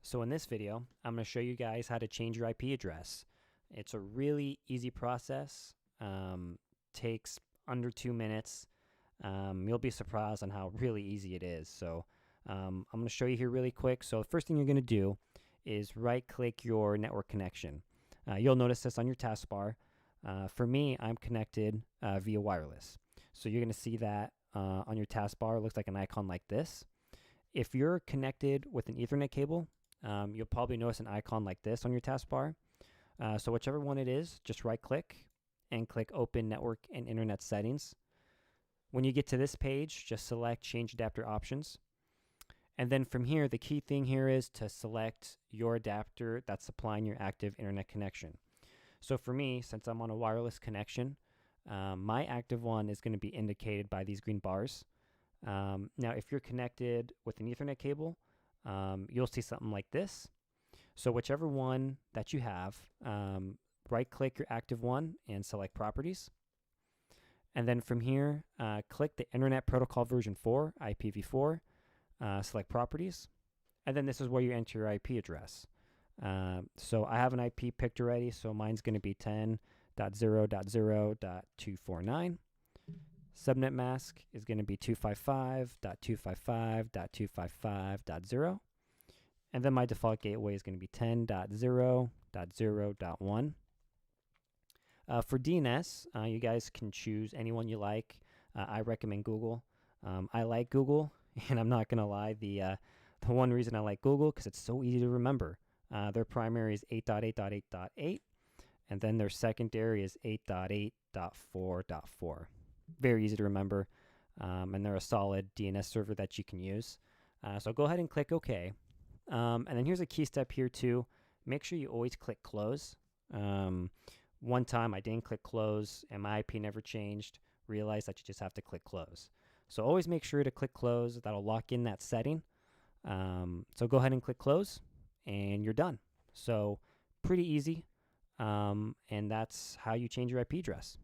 So in this video, I'm going to show you guys how to change your IP address. It's a really easy process. Takes under 2 minutes. You'll be surprised on how really easy it is. So I'm going to show you here really quick. So the first thing you're going to do is right-click your network connection. You'll notice this on your taskbar. For me, I'm connected via wireless. So you're going to see that on your taskbar. It looks like an icon like this. If you're connected with an Ethernet cable, you'll probably notice an icon like this on your taskbar. So whichever one it is, just right-click and click Open Network and Internet Settings. When you get to this page, just select Change Adapter Options. And then from here, the key thing here is to select your adapter that's supplying your active internet connection. So for me, since I'm on a wireless connection, my active one is going to be indicated by these green bars. Now, if you're connected with an Ethernet cable, you'll see something like this. So whichever one that you have, right-click your active one and select Properties. And then from here, click the Internet Protocol version 4, IPv4, select Properties. And then this is where you enter your IP address. So I have an IP picked already, so mine's going to be 10.0.0.249. Subnet mask is going to be 255.255.255.0. And then my default gateway is going to be 10.0.0.1. For DNS, you guys can choose anyone you like. I recommend Google. I like Google, and I'm not going to lie. The one reason I like Google, because it's so easy to remember. Their primary is 8.8.8.8, and then their secondary is 8.8.4.4. Very easy to remember, and they're a solid DNS server that you can use. So go ahead and click OK. And then here's a key step here too. Make sure you always click Close. One time I didn't click Close and my IP never changed. Realize that you just have to click Close. So always make sure to click Close. That'll lock in that setting. So go ahead and click Close and you're done. So pretty easy. And that's how you change your IP address.